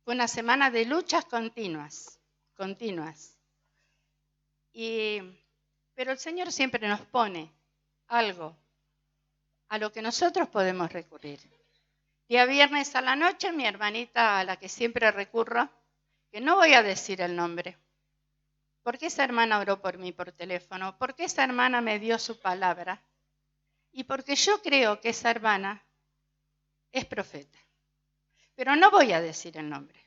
Fue una semana de luchas continuas. Pero el Señor siempre nos pone algo a lo que nosotros podemos recurrir. Día viernes a la noche, mi hermanita a la que siempre recurro, que no voy a decir el nombre, porque esa hermana oró por mí por teléfono, porque esa hermana me dio su palabra y porque yo creo que esa hermana es profeta. Pero no voy a decir el nombre,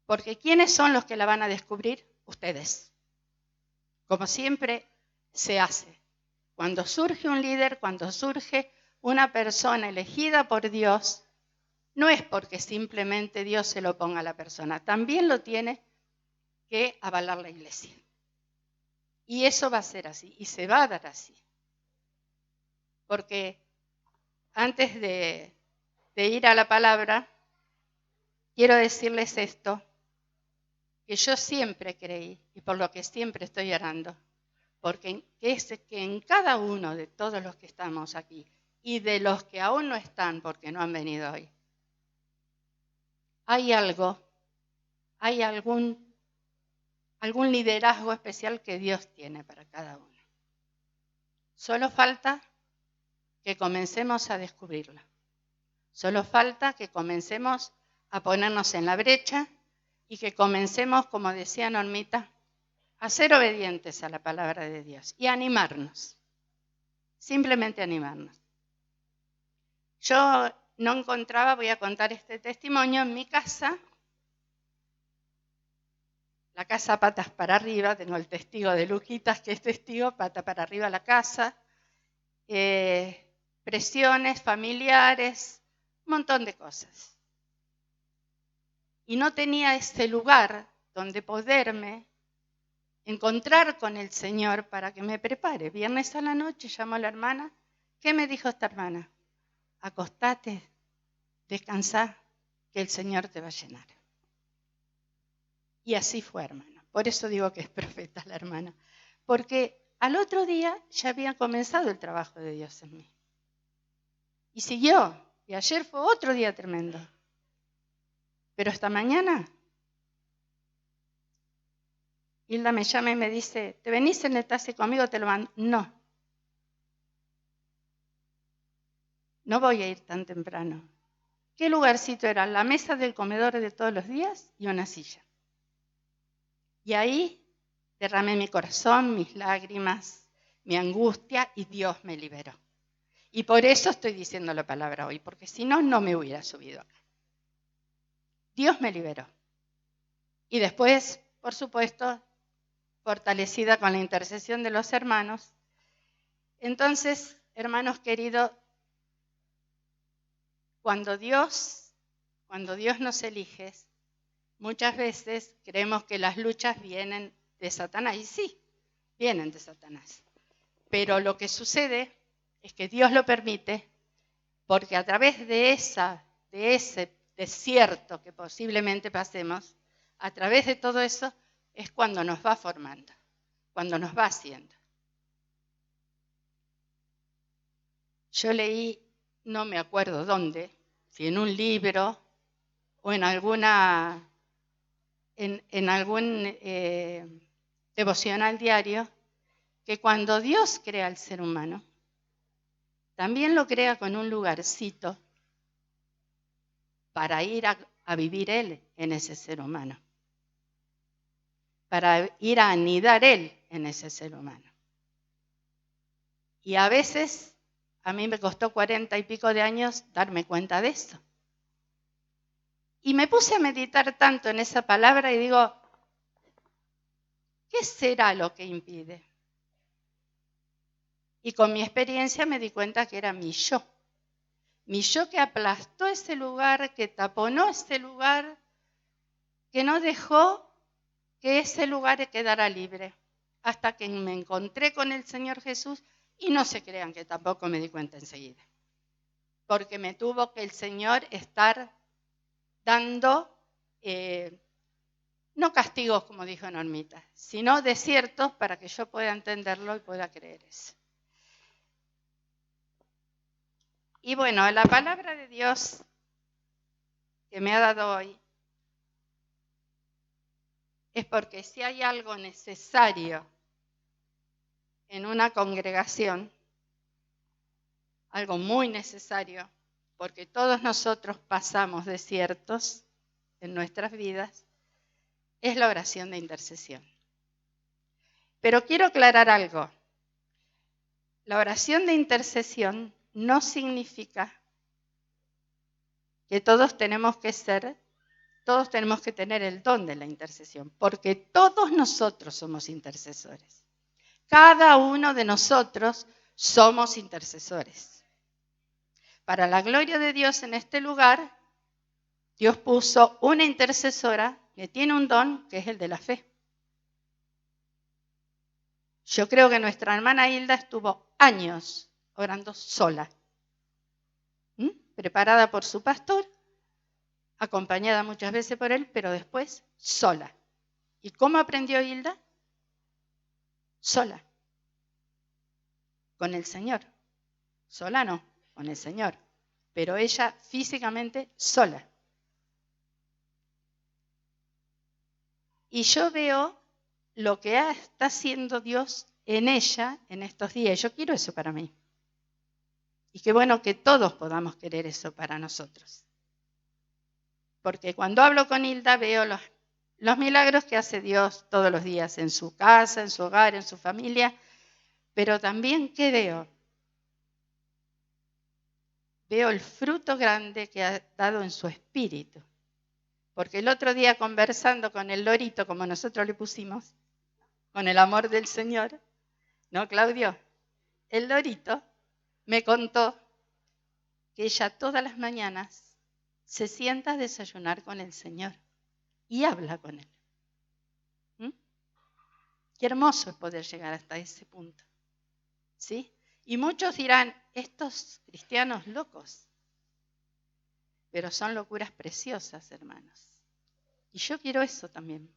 porque ¿quiénes son los que la van a descubrir? Ustedes. Como siempre se hace. Cuando surge un líder, cuando surge una persona elegida por Dios, no es porque simplemente Dios se lo ponga a la persona, también lo tiene que avalar la iglesia. Y eso va a ser así, y se va a dar así. Porque antes de ir a la palabra, quiero decirles esto, que yo siempre creí, y por lo que siempre estoy orando, porque es que en cada uno de todos los que estamos aquí, y de los que aún no están porque no han venido hoy, hay algún liderazgo especial que Dios tiene para cada uno. Solo falta que comencemos a descubrirlo. Solo falta que comencemos a ponernos en la brecha y que comencemos, como decía Normita, a ser obedientes a la palabra de Dios y a animarnos. Simplemente animarnos. Yo no encontraba, voy a contar este testimonio, en mi casa, la casa patas para arriba, tengo el testigo de Luquitas que es testigo, pata para arriba la casa, presiones familiares, un montón de cosas. Y no tenía ese lugar donde poderme encontrar con el Señor para que me prepare. Viernes a la noche llamó a la hermana. ¿Qué me dijo esta hermana? Acostate, descansá, que el Señor te va a llenar. Y así fue, hermano. Por eso digo que es profeta la hermana. Porque al otro día ya había comenzado el trabajo de Dios en mí. Y siguió. Y ayer fue otro día tremendo. Pero esta mañana, Hilda me llama y me dice, ¿te venís en el taxi conmigo? Te lo mando. No voy a ir tan temprano. ¿Qué lugarcito era? La mesa del comedor de todos los días y una silla. Y ahí derramé mi corazón, mis lágrimas, mi angustia y Dios me liberó. Y por eso estoy diciendo la palabra hoy, porque si no, no me hubiera subido acá. Dios me liberó. Y después, por supuesto, fortalecida con la intercesión de los hermanos. Entonces, hermanos queridos, cuando Dios nos elige, muchas veces creemos que las luchas vienen de Satanás. Y sí, vienen de Satanás. Pero lo que sucede es que Dios lo permite porque a través de ese desierto que posiblemente pasemos, a través de todo eso es cuando nos va formando, cuando nos va haciendo. Yo leí, no me acuerdo dónde, si en un libro o en algún devocional diario, que cuando Dios crea al ser humano, también lo crea con un lugarcito para ir a vivir Él en ese ser humano, para ir a anidar Él en ese ser humano. Y a veces, a mí me costó 40 y pico de años darme cuenta de eso. Y me puse a meditar tanto en esa palabra y digo, ¿qué será lo que impide? Y con mi experiencia me di cuenta que era mi yo. Mi yo que aplastó ese lugar, que taponó ese lugar, que no dejó que ese lugar quedara libre. Hasta que me encontré con el Señor Jesús y no se crean que tampoco me di cuenta enseguida. Porque me tuvo que el Señor estar dando, no castigos como dijo Normita, sino desiertos para que yo pueda entenderlo y pueda creer eso. Y bueno, la palabra de Dios que me ha dado hoy es porque si hay algo necesario en una congregación, algo muy necesario, porque todos nosotros pasamos desiertos en nuestras vidas, es la oración de intercesión. Pero quiero aclarar algo. La oración de intercesión no significa que todos tenemos que tener el don de la intercesión, porque todos nosotros somos intercesores. Cada uno de nosotros somos intercesores. Para la gloria de Dios en este lugar, Dios puso una intercesora que tiene un don, que es el de la fe. Yo creo que nuestra hermana Hilda estuvo años orando sola, preparada por su pastor, acompañada muchas veces por él, pero después sola. ¿Y cómo aprendió Hilda? Sola, con el Señor. Sola no, con el Señor, pero ella físicamente sola. Y yo veo lo que está haciendo Dios en ella en estos días. Yo quiero eso para mí. Y qué bueno que todos podamos querer eso para nosotros. Porque cuando hablo con Hilda veo los milagros que hace Dios todos los días en su casa, en su hogar, en su familia. Pero también, ¿qué veo? Veo el fruto grande que ha dado en su espíritu. Porque el otro día conversando con el lorito, como nosotros le pusimos, con el amor del Señor, ¿no, Claudio? El lorito me contó que ella todas las mañanas se sienta a desayunar con el Señor y habla con Él. Qué hermoso es poder llegar hasta ese punto, ¿sí? Y muchos dirán, estos cristianos locos, pero son locuras preciosas, hermanos. Y yo quiero eso también.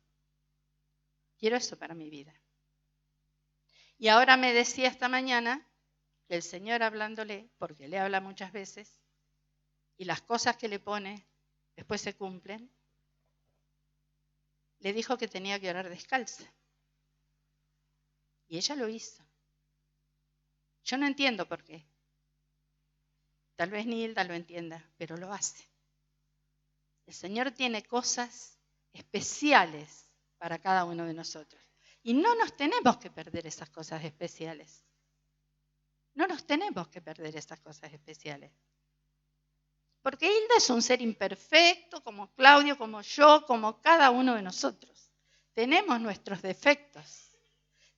Quiero eso para mi vida. Y ahora me decía esta mañana que el Señor hablándole, porque le habla muchas veces, y las cosas que le pone después se cumplen, le dijo que tenía que orar descalza. Y ella lo hizo. Yo no entiendo por qué. Tal vez ni Hilda lo entienda, pero lo hace. El Señor tiene cosas especiales para cada uno de nosotros. Y no nos tenemos que perder esas cosas especiales. No nos tenemos que perder esas cosas especiales. Porque Hilda es un ser imperfecto, como Claudio, como yo, como cada uno de nosotros. Tenemos nuestros defectos.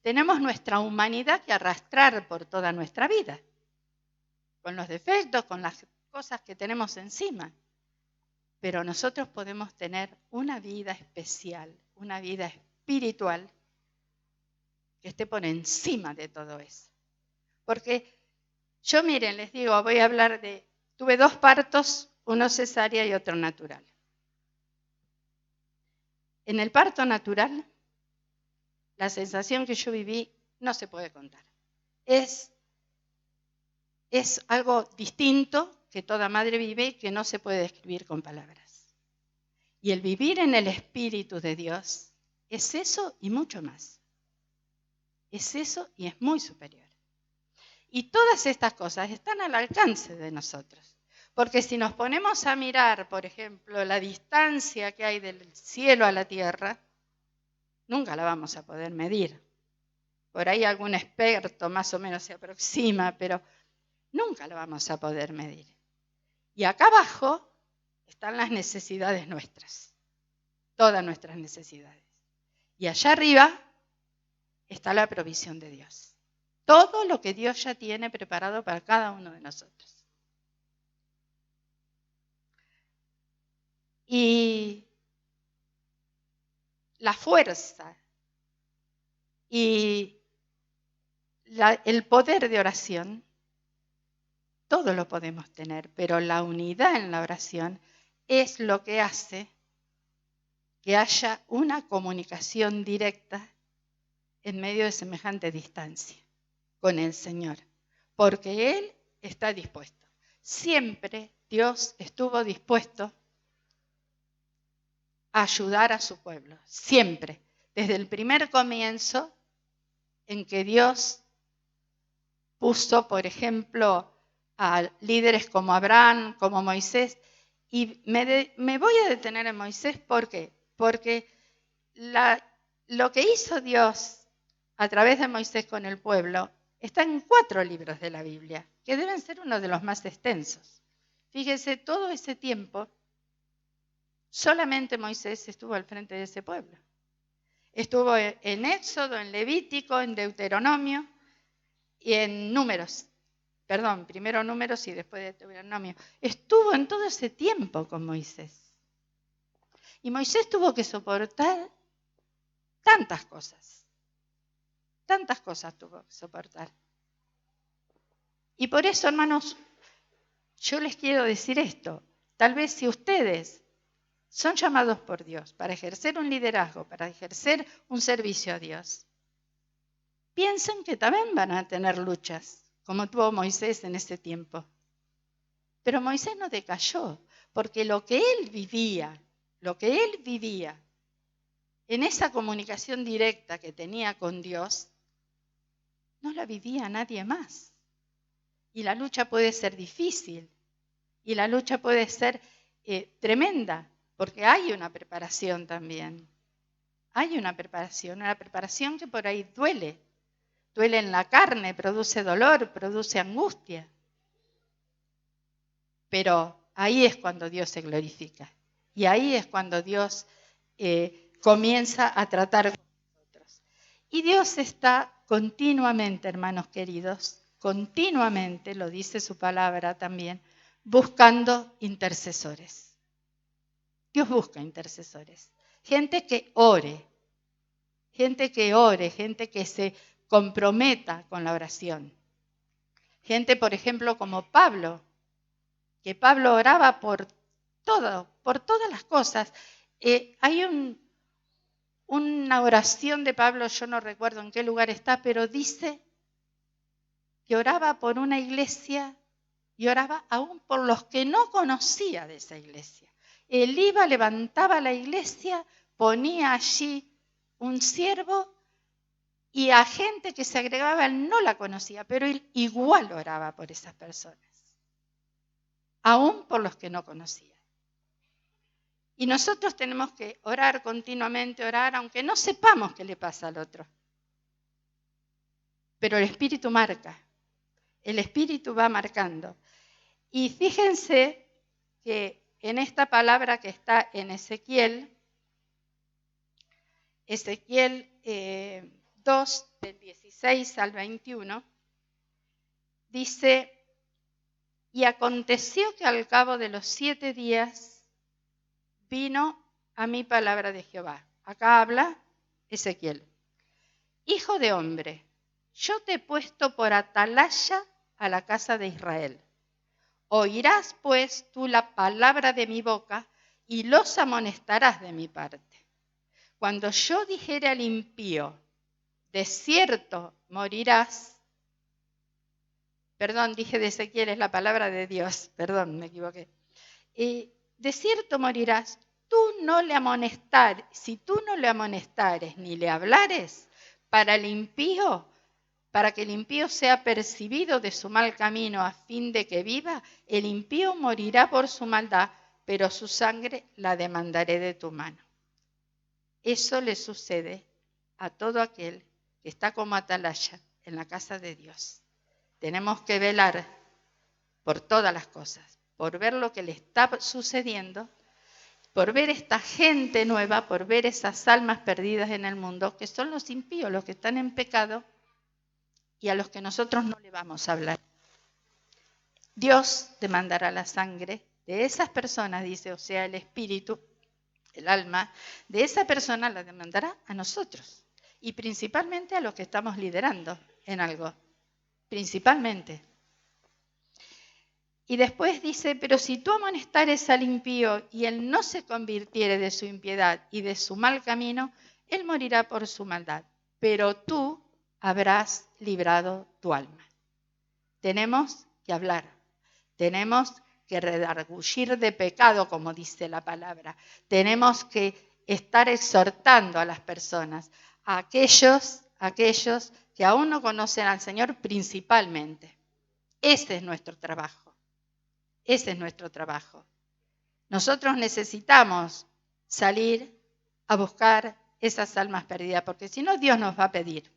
Tenemos nuestra humanidad que arrastrar por toda nuestra vida. Con los defectos, con las cosas que tenemos encima. Pero nosotros podemos tener una vida especial, una vida espiritual que esté por encima de todo eso. Porque yo, miren, les digo, voy a hablar tuve 2 partos, uno cesárea y otro natural. En el parto natural, la sensación que yo viví no se puede contar. Es algo distinto que toda madre vive y que no se puede describir con palabras. Y el vivir en el Espíritu de Dios es eso y mucho más. Es eso y es muy superior. Y todas estas cosas están al alcance de nosotros. Porque si nos ponemos a mirar, por ejemplo, la distancia que hay del cielo a la tierra, nunca la vamos a poder medir. Por ahí algún experto más o menos se aproxima, pero nunca la vamos a poder medir. Y acá abajo están las necesidades nuestras, todas nuestras necesidades. Y allá arriba está la provisión de Dios. Todo lo que Dios ya tiene preparado para cada uno de nosotros. Y la fuerza y el poder de oración, todo lo podemos tener, pero la unidad en la oración es lo que hace que haya una comunicación directa en medio de semejante distancia con el Señor, porque Él está dispuesto. Siempre Dios estuvo dispuesto a ayudar a su pueblo, siempre. desde el primer comienzo en que Dios puso, por ejemplo, a líderes como Abraham, como Moisés, y me voy a detener en Moisés, ¿por qué? Porque lo que hizo Dios a través de Moisés con el pueblo está en 4 libros de la Biblia, que deben ser uno de los más extensos. Fíjese, todo ese tiempo, solamente Moisés estuvo al frente de ese pueblo. Estuvo en Éxodo, en Levítico, en Deuteronomio y en Números. Perdón, primero Números y después Deuteronomio. Estuvo en todo ese tiempo con Moisés. Y Moisés tuvo que soportar tantas cosas tuvo que soportar. Y por eso, hermanos, yo les quiero decir esto. Tal vez si ustedes son llamados por Dios para ejercer un liderazgo, para ejercer un servicio a Dios, piensen que también van a tener luchas, como tuvo Moisés en ese tiempo. Pero Moisés no decayó, porque lo que él vivía en esa comunicación directa que tenía con Dios, no la vivía nadie más. Y la lucha puede ser difícil, y la lucha puede ser tremenda, porque hay una preparación también. Hay una preparación que por ahí duele. Duele en la carne, produce dolor, produce angustia. Pero ahí es cuando Dios se glorifica. Y ahí es cuando Dios comienza a tratar con nosotros. Y Dios está continuamente, hermanos queridos, continuamente, lo dice su palabra también, buscando intercesores. Dios busca intercesores. Gente que ore, gente que se comprometa con la oración. Gente, por ejemplo, como Pablo, que Pablo oraba por todo, por todas las cosas. Hay una oración de Pablo, yo no recuerdo en qué lugar está, pero dice que oraba por una iglesia y oraba aún por los que no conocía de esa iglesia. Él iba, levantaba la iglesia, ponía allí un siervo y a gente que se agregaba, él no la conocía, pero él igual oraba por esas personas, aún por los que no conocía. Y nosotros tenemos que orar continuamente, orar, aunque no sepamos qué le pasa al otro. Pero el Espíritu marca, el Espíritu va marcando. Y fíjense que en esta palabra que está en Ezequiel 2, del 16 al 21, dice, y aconteció que al cabo de los 7 días vino a mí palabra de Jehová. Acá habla Ezequiel. Hijo de hombre, yo te he puesto por atalaya a la casa de Israel. Oirás pues tú la palabra de mi boca y los amonestarás de mi parte. Cuando yo dijere al impío, de cierto morirás. Perdón, dije de Ezequiel, es la palabra de Dios. Perdón, me equivoqué. De cierto morirás. Si tú no le amonestares ni le hablares para que el impío sea percibido de su mal camino a fin de que viva, el impío morirá por su maldad, pero su sangre la demandaré de tu mano. Eso le sucede a todo aquel que está como atalaya en la casa de Dios. Tenemos que velar por todas las cosas, por ver lo que le está sucediendo, por ver esta gente nueva, por ver esas almas perdidas en el mundo, que son los impíos, los que están en pecado, y a los que nosotros no le vamos a hablar. Dios demandará la sangre de esas personas, dice, o sea, el espíritu, el alma, de esa persona la demandará a nosotros, y principalmente a los que estamos liderando en algo, principalmente. Y después dice, pero si tú amonestares al impío y él no se convirtiere de su impiedad y de su mal camino, él morirá por su maldad, pero tú habrás librado tu alma. Tenemos que hablar, tenemos que redarguir de pecado, como dice la palabra. Tenemos que estar exhortando a las personas, a aquellos que aún no conocen al Señor principalmente. Ese es nuestro trabajo. Ese es nuestro trabajo. Nosotros necesitamos salir a buscar esas almas perdidas, porque si no, Dios nos va a pedir.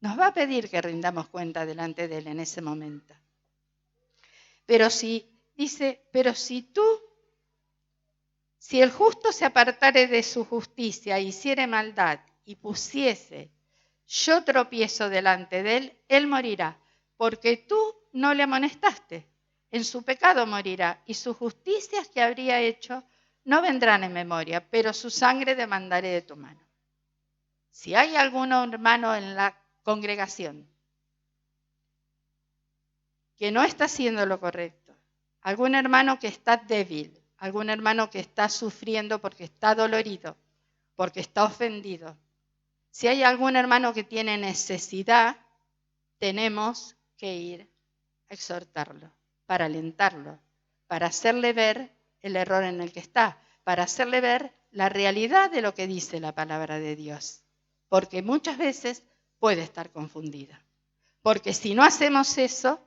Nos va a pedir que rindamos cuenta delante de Él en ese momento. Pero si el justo se apartare de su justicia e hiciere maldad y pusiese yo tropiezo delante de él, él morirá, porque tú no le amonestaste. En su pecado morirá, y sus justicias que habría hecho no vendrán en memoria, pero su sangre demandaré de tu mano. Si hay algún hermano en la congregación que no está haciendo lo correcto, algún hermano que está débil, algún hermano que está sufriendo porque está dolorido, porque está ofendido, si hay algún hermano que tiene necesidad, tenemos que ir a exhortarlo, para alentarlo, para hacerle ver el error en el que está, para hacerle ver la realidad de lo que dice la palabra de Dios. Porque muchas veces puede estar confundida. Porque si no hacemos eso,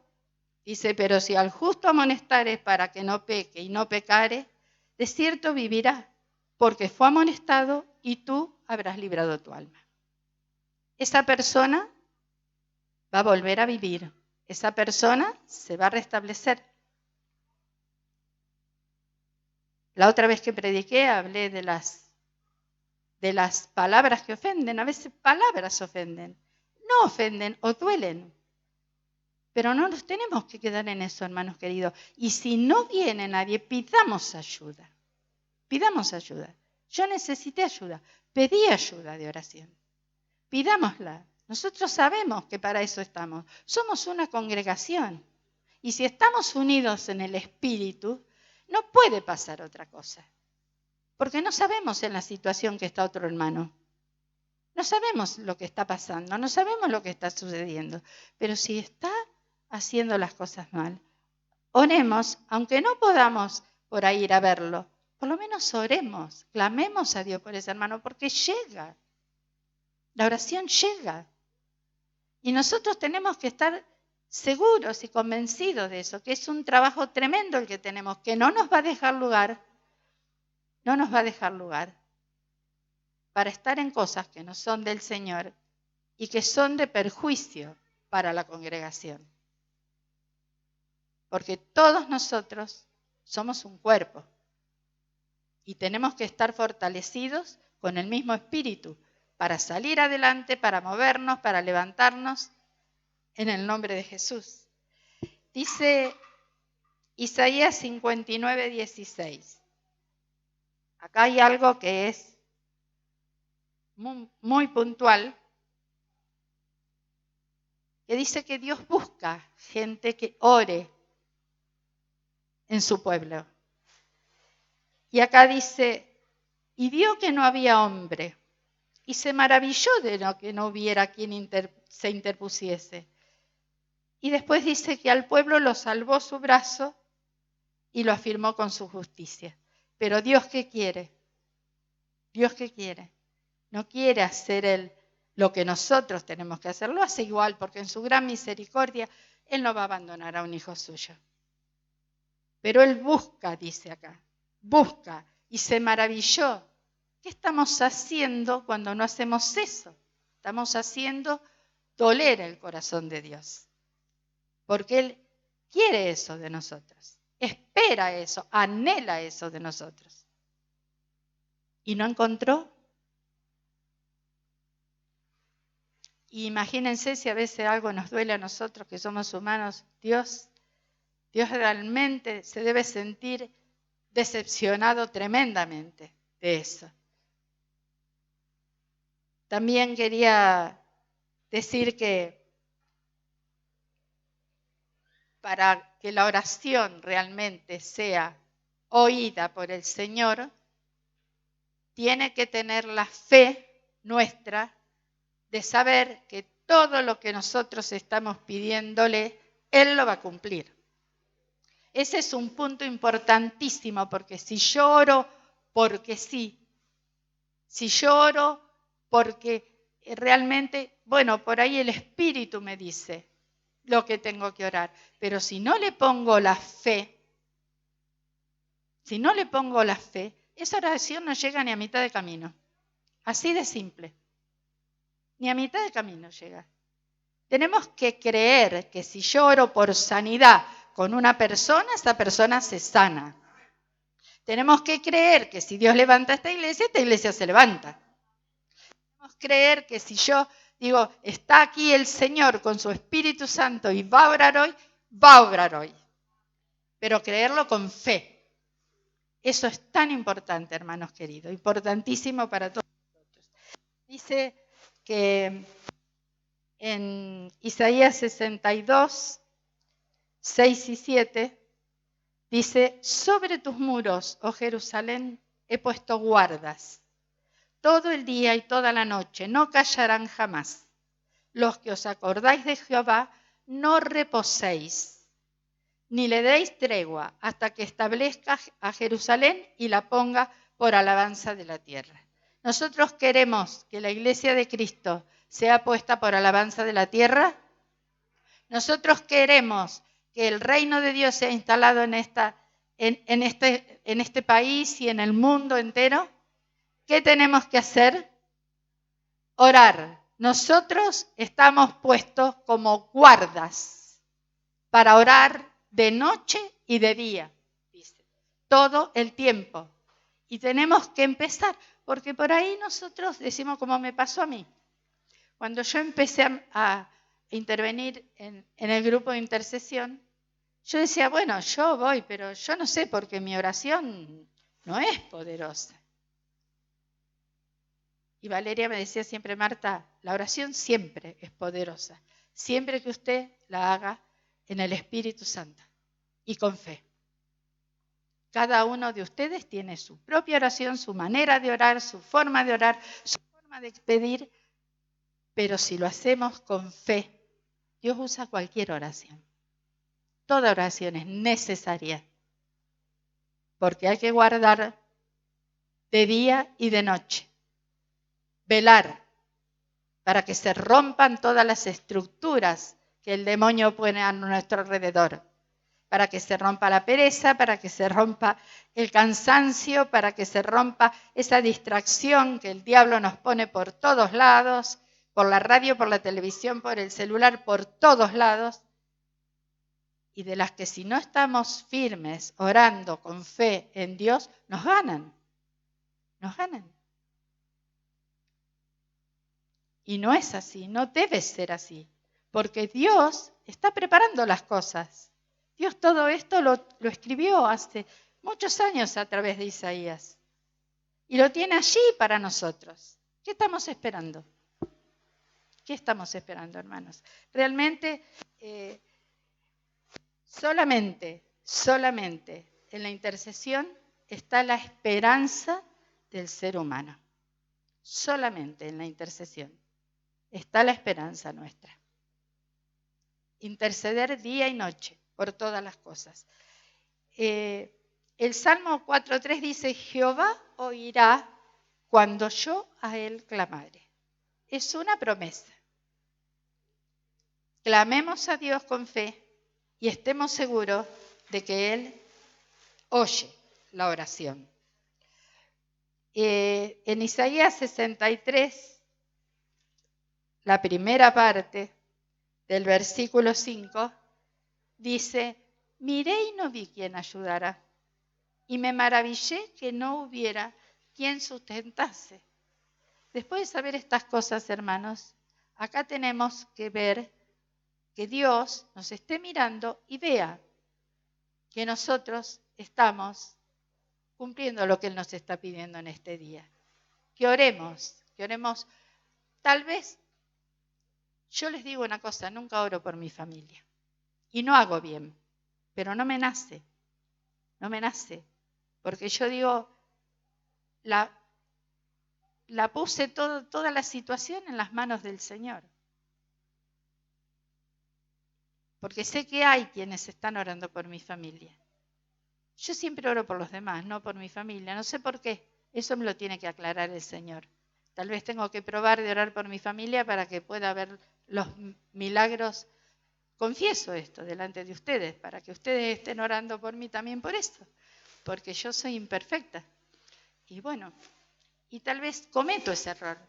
dice, pero si al justo amonestares para que no peque y no pecare, de cierto vivirá, porque fue amonestado y tú habrás librado tu alma. Esa persona va a volver a vivir. Esa persona se va a restablecer. La otra vez que prediqué hablé de las palabras que ofenden. A veces palabras ofenden. No ofenden o duelen. Pero no nos tenemos que quedar en eso, hermanos queridos. Y si no viene nadie, pidamos ayuda. Pidamos ayuda. Yo necesité ayuda. Pedí ayuda de oración. Pidámosla. Nosotros sabemos que para eso estamos. Somos una congregación. Y si estamos unidos en el Espíritu, no puede pasar otra cosa. Porque no sabemos en la situación que está otro hermano. No sabemos lo que está pasando, no sabemos lo que está sucediendo. Pero si está haciendo las cosas mal, oremos, aunque no podamos por ahí ir a verlo, por lo menos oremos, clamemos a Dios por ese hermano, porque llega. La oración llega. Y nosotros tenemos que estar seguros y convencidos de eso, que es un trabajo tremendo el que tenemos, que no nos va a dejar lugar, para estar en cosas que no son del Señor y que son de perjuicio para la congregación. Porque todos nosotros somos un cuerpo y tenemos que estar fortalecidos con el mismo espíritu para salir adelante, para movernos, para levantarnos en el nombre de Jesús. Dice Isaías 59, 16. Acá hay algo que es muy puntual, que dice que Dios busca gente que ore en su pueblo. Y acá dice, y vio que no había hombre, y se maravilló de que no hubiera quien se interpusiese. Y después dice que al pueblo lo salvó su brazo y lo afirmó con su justicia. Pero Dios, ¿qué quiere? Dios, ¿qué quiere? No quiere hacer lo que nosotros tenemos que hacer. Lo hace igual, porque en su gran misericordia Él no va a abandonar a un hijo suyo. Pero Él busca, dice acá, busca y se maravilló. ¿Qué estamos haciendo cuando no hacemos eso? Estamos haciendo doler el corazón de Dios. Porque Él quiere eso de nosotros, espera eso, anhela eso de nosotros. ¿Y no encontró? Y imagínense si a veces algo nos duele a nosotros que somos humanos. Dios realmente se debe sentir decepcionado tremendamente de eso. También quería decir que para que la oración realmente sea oída por el Señor, tiene que tener la fe nuestra de saber que todo lo que nosotros estamos pidiéndole, Él lo va a cumplir. Ese es un punto importantísimo, porque si yo oro porque sí, Si yo oro porque realmente, bueno, por ahí el Espíritu me dice lo que tengo que orar. Pero si no le pongo la fe, esa oración no llega ni a mitad de camino. Así de simple. Ni a mitad de camino llega. Tenemos que creer que si yo oro por sanidad con una persona, esa persona se sana. Tenemos que creer que si Dios levanta esta iglesia se levanta. Tenemos que creer que si yo digo, está aquí el Señor con su Espíritu Santo y va a obrar hoy, va a obrar hoy. Pero creerlo con fe. Eso es tan importante, hermanos queridos, importantísimo para todos nosotros. Dice que en Isaías 62, 6 y 7, dice, sobre tus muros, oh Jerusalén, he puesto guardas. Todo el día y toda la noche, no callarán jamás. Los que os acordáis de Jehová, no reposéis, ni le deis tregua hasta que establezca a Jerusalén y la ponga por alabanza de la tierra. ¿Nosotros queremos que la iglesia de Cristo sea puesta por alabanza de la tierra? ¿Nosotros queremos que el reino de Dios sea instalado en este país y en el mundo entero? ¿Qué tenemos que hacer? Orar. Nosotros estamos puestos como guardas para orar de noche y de día, dice, todo el tiempo. Y tenemos que empezar, porque por ahí nosotros decimos como me pasó a mí. Cuando yo empecé a intervenir en el grupo de intercesión, yo decía, bueno, yo voy, pero yo no sé porque mi oración no es poderosa. Y Valeria me decía siempre, Marta, la oración siempre es poderosa, siempre que usted la haga en el Espíritu Santo y con fe. Cada uno de ustedes tiene su propia oración, su manera de orar, su forma de pedir, pero si lo hacemos con fe, Dios usa cualquier oración. Toda oración es necesaria, porque hay que guardar de día y de noche. Velar para que se rompan todas las estructuras que el demonio pone a nuestro alrededor. Para que se rompa la pereza, para que se rompa el cansancio, para que se rompa esa distracción que el diablo nos pone por todos lados, por la radio, por la televisión, por el celular, por todos lados. Y de las que si no estamos firmes, orando con fe en Dios, nos ganan. Nos ganan. Y no es así, no debe ser así, porque Dios está preparando las cosas. Dios todo esto lo escribió hace muchos años a través de Isaías. Y lo tiene allí para nosotros. ¿Qué estamos esperando? ¿Qué estamos esperando, hermanos? Realmente, solamente en la intercesión está la esperanza del ser humano. Solamente en la intercesión está la esperanza nuestra. Interceder día y noche por todas las cosas. El Salmo 4.3 dice, Jehová oirá cuando yo a él clamare. Es una promesa. Clamemos a Dios con fe y estemos seguros de que Él oye la oración. En Isaías 63, la primera parte del versículo 5, dice, miré y no vi quien ayudara, y me maravillé que no hubiera quien sustentase. Después de saber estas cosas, hermanos, acá tenemos que ver que Dios nos esté mirando y vea que nosotros estamos cumpliendo lo que Él nos está pidiendo en este día. Que oremos. Tal vez, yo les digo una cosa, nunca oro por mi familia. Y no hago bien, pero no me nace. Porque yo digo, la puse toda la situación en las manos del Señor. Porque sé que hay quienes están orando por mi familia. Yo siempre oro por los demás, no por mi familia. No sé por qué. Eso me lo tiene que aclarar el Señor. Tal vez tengo que probar de orar por mi familia para que pueda ver los milagros. Confieso esto delante de ustedes, para que ustedes estén orando por mí también por esto, porque yo soy imperfecta. Y bueno, y tal vez cometo ese error.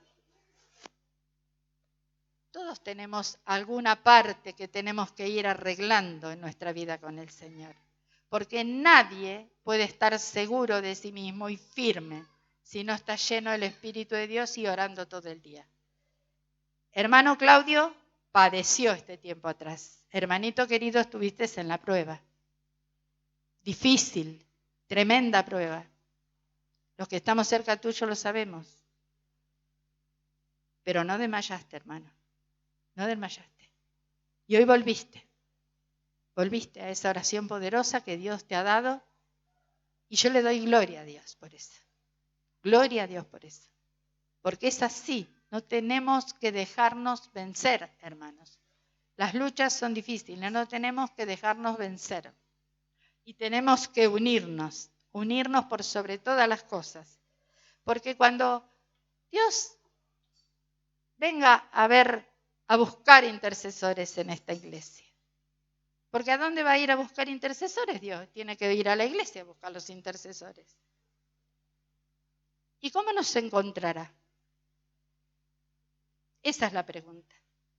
Todos tenemos alguna parte que tenemos que ir arreglando en nuestra vida con el Señor, porque nadie puede estar seguro de sí mismo y firme si no está lleno del Espíritu de Dios y orando todo el día. Hermano Claudio padeció este tiempo atrás. Hermanito querido, estuviste en la prueba. Difícil, tremenda prueba. Los que estamos cerca tuyo lo sabemos. Pero no desmayaste, hermano. No desmayaste. Y hoy volviste. Volviste a esa oración poderosa que Dios te ha dado. Y yo le doy gloria a Dios por eso. Gloria a Dios por eso. Porque es así. No tenemos que dejarnos vencer, hermanos. Las luchas son difíciles. No tenemos que dejarnos vencer. Y tenemos que unirnos por sobre todas las cosas. Porque cuando Dios venga a buscar intercesores en esta iglesia. Porque ¿a dónde va a ir a buscar intercesores Dios? Tiene que ir a la iglesia a buscar los intercesores. ¿Y cómo nos encontrará? Esa es la pregunta.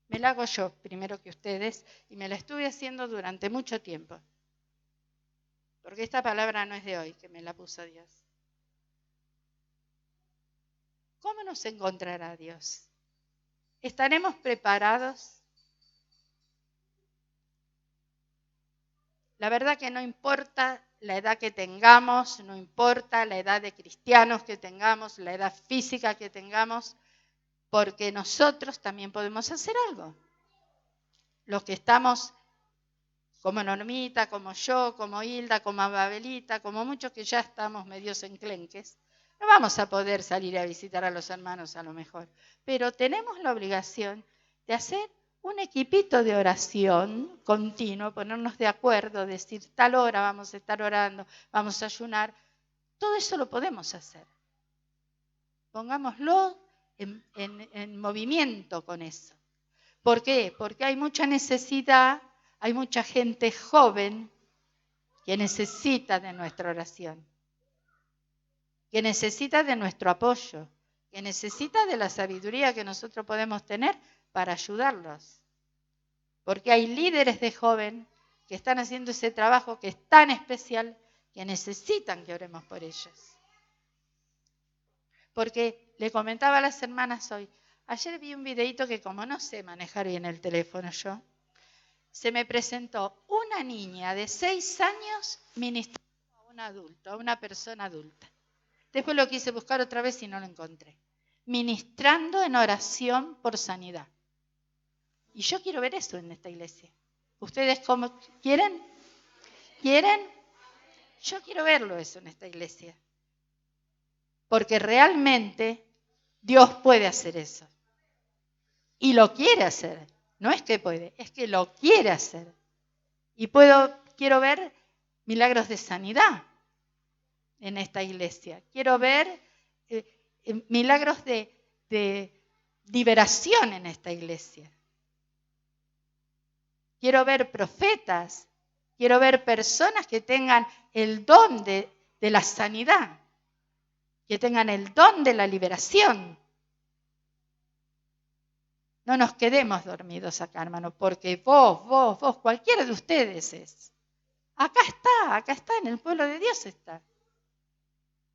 Me la hago yo primero que ustedes y me la estuve haciendo durante mucho tiempo. Porque esta palabra no es de hoy, que me la puso Dios. ¿Cómo nos encontrará Dios? ¿Estaremos preparados? La verdad que no importa la edad que tengamos, no importa la edad de cristianos que tengamos, la edad física que tengamos, porque nosotros también podemos hacer algo. Los que estamos como Normita, como yo, como Hilda, como Abelita, como muchos que ya estamos medios enclenques, no vamos a poder salir a visitar a los hermanos a lo mejor, pero tenemos la obligación de hacer un equipito de oración continuo, ponernos de acuerdo, decir tal hora vamos a estar orando, vamos a ayunar. Todo eso lo podemos hacer. Pongámoslo en movimiento con eso. ¿Por qué? Porque hay mucha necesidad, hay mucha gente joven que necesita de nuestra oración, que necesita de nuestro apoyo, que necesita de la sabiduría que nosotros podemos tener para ayudarlos. Porque hay líderes de joven que están haciendo ese trabajo que es tan especial que necesitan que oremos por ellos. Porque le comentaba a las hermanas hoy, ayer vi un videíto que como no sé manejar bien el teléfono yo, se me presentó una niña de 6 años ministrando a un adulto, a una persona adulta. Después lo quise buscar otra vez y no lo encontré. Ministrando en oración por sanidad. Y yo quiero ver eso en esta iglesia. ¿Ustedes cómo quieren? ¿Quieren? Yo quiero verlo eso en esta iglesia. Porque realmente Dios puede hacer eso. Y lo quiere hacer. No es que puede, es que lo quiere hacer. Y quiero ver milagros de sanidad en esta iglesia. Quiero ver milagros de liberación en esta iglesia. Quiero ver profetas. Quiero ver personas que tengan el don de la sanidad. Que tengan el don de la liberación. No nos quedemos dormidos acá, hermano, porque vos, cualquiera de ustedes es. Acá está, en el pueblo de Dios está.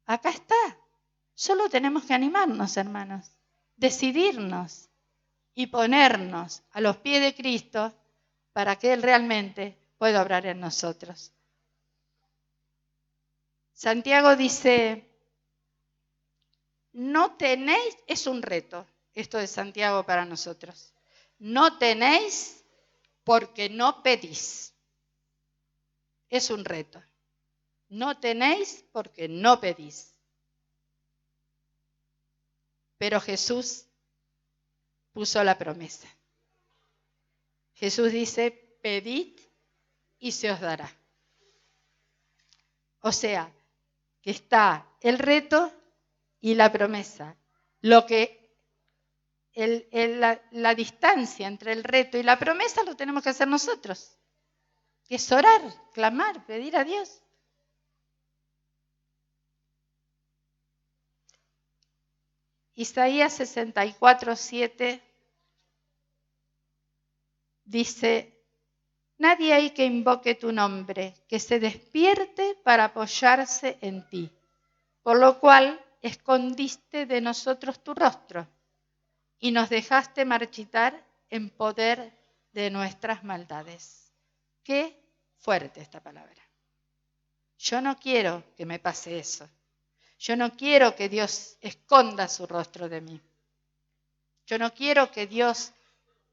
Acá está. Solo tenemos que animarnos, hermanos, decidirnos y ponernos a los pies de Cristo para que Él realmente pueda obrar en nosotros. Santiago dice, no tenéis, es un reto, esto de Santiago para nosotros, no tenéis porque no pedís. Es un reto. No tenéis porque no pedís. Pero Jesús puso la promesa. Jesús dice, pedid y se os dará. O sea, que está el reto y la promesa. Lo que la distancia entre el reto y la promesa lo tenemos que hacer nosotros, que es orar, clamar, pedir a Dios. Isaías 64:7 dice: nadie hay que invoque tu nombre, que se despierte para apoyarse en ti, por lo cual escondiste de nosotros tu rostro y nos dejaste marchitar en poder de nuestras maldades. Qué fuerte esta palabra. Yo no quiero que me pase eso. Yo no quiero que Dios esconda su rostro de mí. Yo no quiero que Dios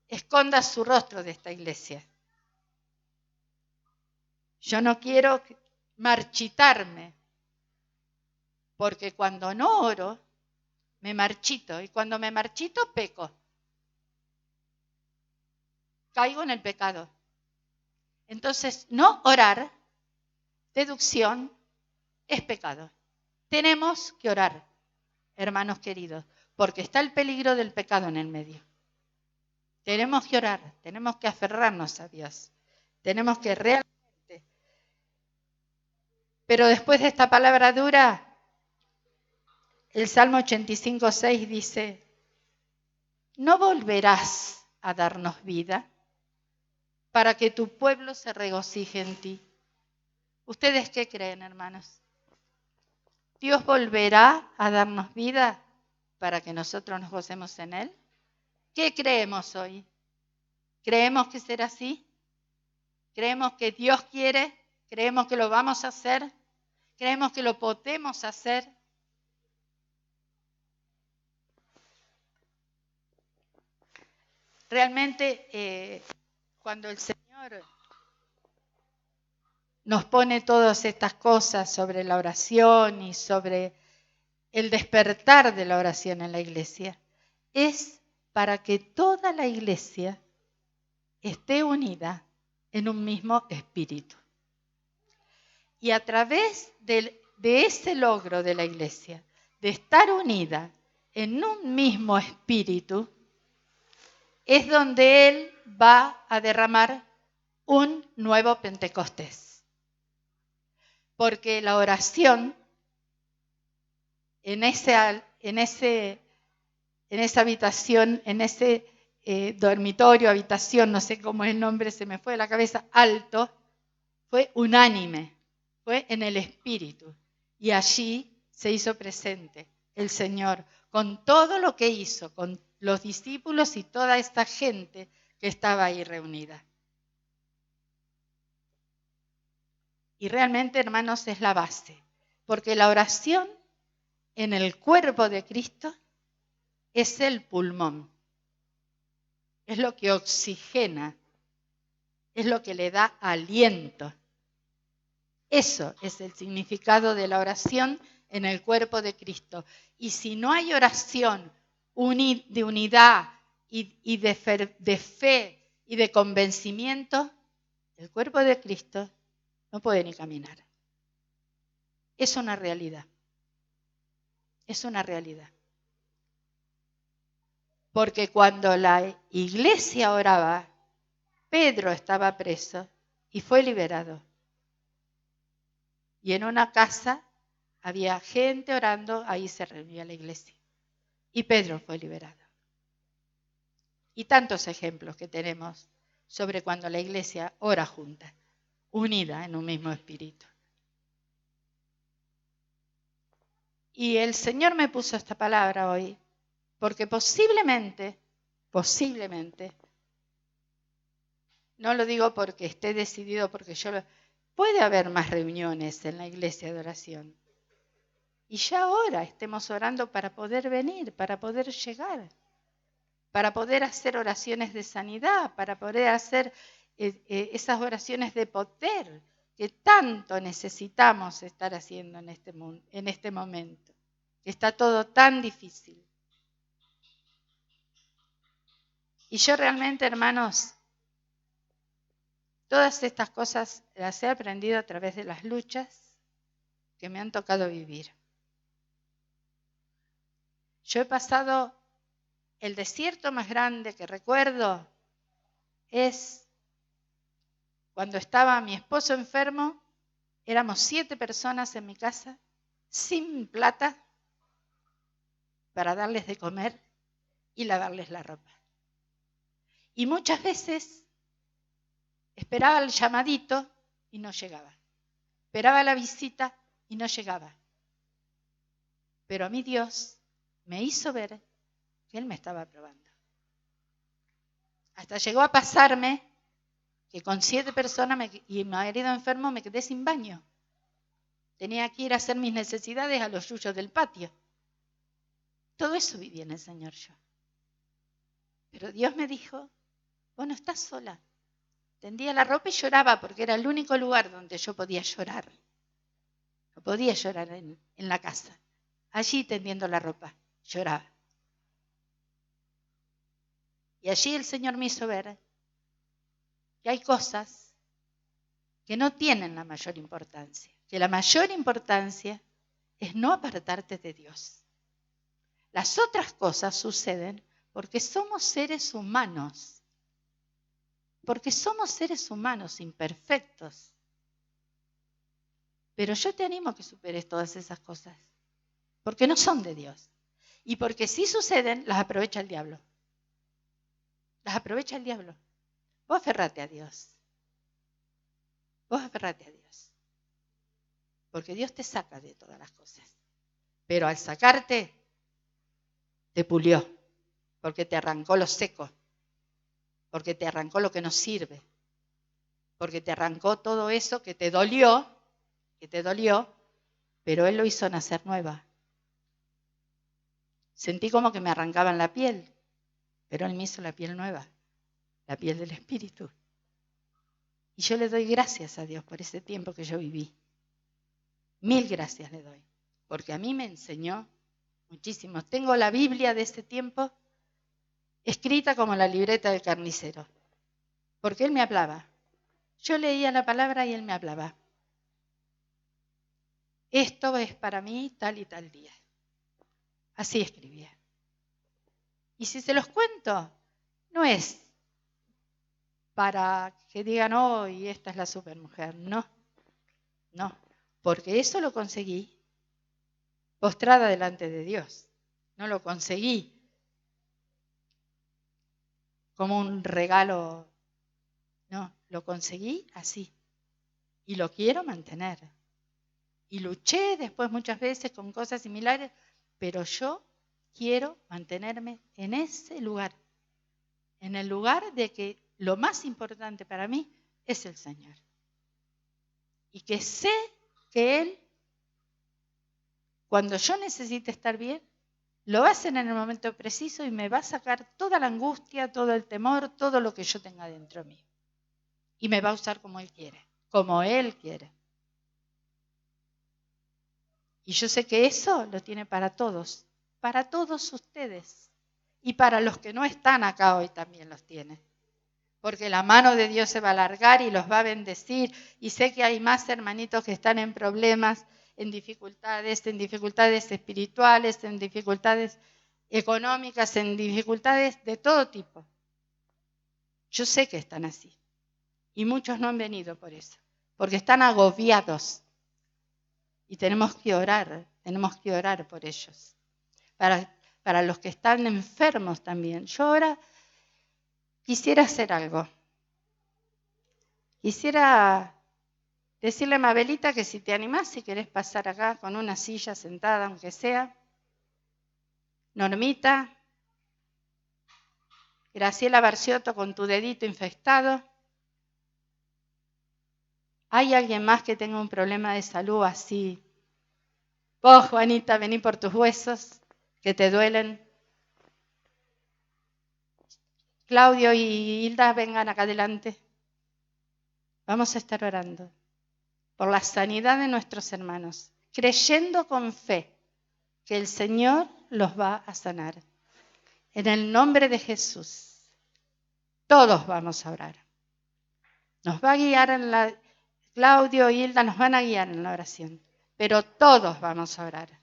esconda su rostro de esta iglesia. Yo no quiero marchitarme, porque cuando no oro, me marchito, y cuando me marchito, peco. Caigo en el pecado. Entonces, no orar, deducción, es pecado. Tenemos que orar, hermanos queridos, porque está el peligro del pecado en el medio. Tenemos que orar, tenemos que aferrarnos a Dios. Tenemos que realmente. Pero después de esta palabra dura, el Salmo 85:6 dice: ¿no volverás a darnos vida para que tu pueblo se regocije en ti? ¿Ustedes qué creen, hermanos? ¿Dios volverá a darnos vida para que nosotros nos gocemos en Él? ¿Qué creemos hoy? ¿Creemos que será así? ¿Creemos que Dios quiere? ¿Creemos que lo vamos a hacer? ¿Creemos que lo podemos hacer? Realmente, cuando el Señor nos pone todas estas cosas sobre la oración y sobre el despertar de la oración en la iglesia, es para que toda la iglesia esté unida en un mismo espíritu. Y a través de ese logro de la iglesia, de estar unida en un mismo espíritu, es donde Él va a derramar un nuevo Pentecostés. Porque la oración en esa habitación, en ese dormitorio, habitación, no sé cómo es el nombre, se me fue de la cabeza, alto, fue unánime, fue en el Espíritu. Y allí se hizo presente el Señor con todo lo que hizo, con los discípulos y toda esta gente que estaba ahí reunida. Y realmente, hermanos, es la base, porque la oración en el cuerpo de Cristo es el pulmón, es lo que oxigena, es lo que le da aliento. Eso es el significado de la oración en el cuerpo de Cristo. Y si no hay oración de unidad y de fe y de convencimiento, el cuerpo de Cristo no puede ni caminar. Es una realidad. Es una realidad. Porque cuando la iglesia oraba, Pedro estaba preso y fue liberado. Y en una casa había gente orando, ahí se reunía la iglesia. Y Pedro fue liberado. Y tantos ejemplos que tenemos sobre cuando la iglesia ora junta, unida en un mismo espíritu. Y el Señor me puso esta palabra hoy, porque posiblemente, no lo digo porque esté decidido, porque puede haber más reuniones en la iglesia de oración. Y ya ahora estemos orando para poder venir, para poder llegar, para poder hacer oraciones de sanidad, para poder hacer esas oraciones de poder que tanto necesitamos estar haciendo en este momento. Está todo tan difícil. Y yo realmente, hermanos, todas estas cosas las he aprendido a través de las luchas que me han tocado vivir. Yo he pasado, el desierto más grande que recuerdo es cuando estaba mi esposo enfermo, éramos 7 personas en mi casa, sin plata para darles de comer y lavarles la ropa. Y muchas veces esperaba el llamadito y no llegaba. Esperaba la visita y no llegaba. Pero a mí Dios me hizo ver que Él me estaba probando. Hasta llegó a pasarme que con 7 personas y mi marido enfermo me quedé sin baño. Tenía que ir a hacer mis necesidades a los yuyos del patio. Todo eso viví en el Señor yo. Pero Dios me dijo, vos no estás sola. Tendía la ropa y lloraba porque era el único lugar donde yo podía llorar. No podía llorar en la casa. Allí tendiendo la ropa, lloraba. Y allí el Señor me hizo ver que hay cosas que no tienen la mayor importancia. Que la mayor importancia es no apartarte de Dios. Las otras cosas suceden porque somos seres humanos. Porque somos seres humanos imperfectos. Pero yo te animo a que superes todas esas cosas. Porque no son de Dios. Y porque si suceden, las aprovecha el diablo. Las aprovecha el diablo. Vos aferrate a Dios. Vos aferrate a Dios. Porque Dios te saca de todas las cosas. Pero al sacarte, te pulió. Porque te arrancó lo seco. Porque te arrancó lo que no sirve. Porque te arrancó todo eso que te dolió, pero Él lo hizo nacer nueva. Sentí como que me arrancaban la piel, pero Él me hizo la piel nueva, la piel del Espíritu. Y yo le doy gracias a Dios por ese tiempo que yo viví. 1000 gracias le doy, porque a mí me enseñó muchísimo. Tengo la Biblia de ese tiempo escrita como la libreta del carnicero, porque Él me hablaba. Yo leía la palabra y Él me hablaba. Esto es para mí tal y tal día. Así escribía. Y si se los cuento, no es para que digan, oh, y esta es la supermujer. No, porque eso lo conseguí postrada delante de Dios. No lo conseguí como un regalo, no, lo conseguí así. Y lo quiero mantener. Y luché después muchas veces con cosas similares, pero yo quiero mantenerme en ese lugar. En el lugar de que lo más importante para mí es el Señor. Y que sé que Él, cuando yo necesite estar bien, lo va a hacer en el momento preciso y me va a sacar toda la angustia, todo el temor, todo lo que yo tenga dentro mío. Y me va a usar como Él quiere, como Él quiere. Y yo sé que eso lo tiene para todos ustedes. Y para los que no están acá hoy también los tiene. Porque la mano de Dios se va a alargar y los va a bendecir. Y sé que hay más hermanitos que están en problemas, en dificultades espirituales, en dificultades económicas, en dificultades de todo tipo. Yo sé que están así. Y muchos no han venido por eso. Porque están agobiados. Y tenemos que orar por ellos. Para los que están enfermos también. Yo ahora quisiera hacer algo. Quisiera decirle a Mabelita que si te animás, si querés pasar acá con una silla sentada, aunque sea. Normita. Graciela Barciotto con tu dedito infectado. ¿Hay alguien más que tenga un problema de salud así? Vos, Juanita, vení por tus huesos que te duelen. Claudio y Hilda, vengan acá adelante. Vamos a estar orando por la sanidad de nuestros hermanos, creyendo con fe que el Señor los va a sanar. En el nombre de Jesús, todos vamos a orar. Nos va a guiar Claudio y Hilda nos van a guiar en la oración, pero todos vamos a orar.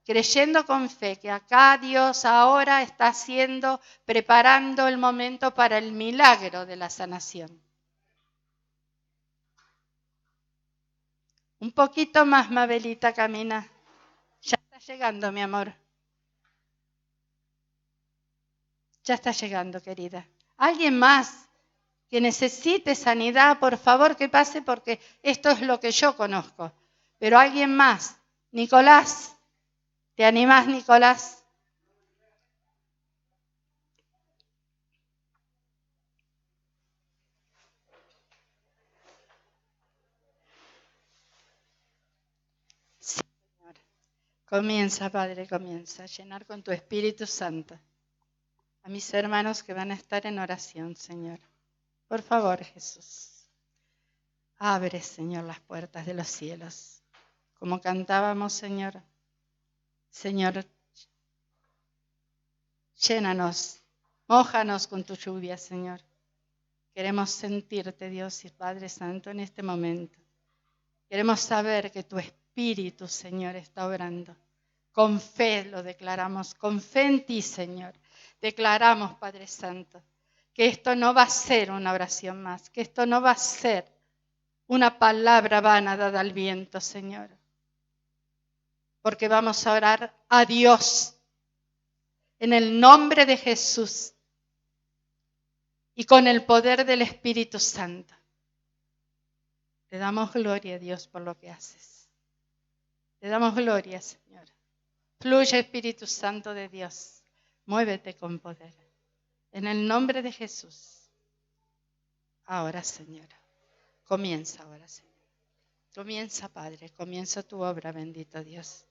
creyendo con fe que acá Dios ahora está preparando el momento para el milagro de la sanación. Un poquito más, Mabelita, camina. Ya está llegando, mi amor. Ya está llegando, querida. ¿Alguien más que necesite sanidad? Por favor, que pase, porque esto es lo que yo conozco. Pero alguien más. Nicolás, ¿te animás, Nicolás? Sí, Señor. Comienza, Padre, comienza a llenar con tu Espíritu Santo a mis hermanos que van a estar en oración, Señor. Por favor, Jesús. Abre, Señor, las puertas de los cielos. Como cantábamos, Señor. Señor, llénanos, mójanos con tu lluvia, Señor. Queremos sentirte, Dios y Padre Santo, en este momento. Queremos saber que tu Espíritu, Señor, está obrando. Con fe lo declaramos, con fe en ti, Señor. Declaramos, Padre Santo, que esto no va a ser una oración más, que esto no va a ser una palabra vana dada al viento, Señor. Porque vamos a orar a Dios en el nombre de Jesús y con el poder del Espíritu Santo. Te damos gloria, Dios, por lo que haces. Te damos gloria, Señor. Fluye, Espíritu Santo de Dios. Muévete con poder. En el nombre de Jesús. Ahora, Señor. Comienza ahora, Señor. Comienza, Padre. Comienza tu obra, bendito Dios.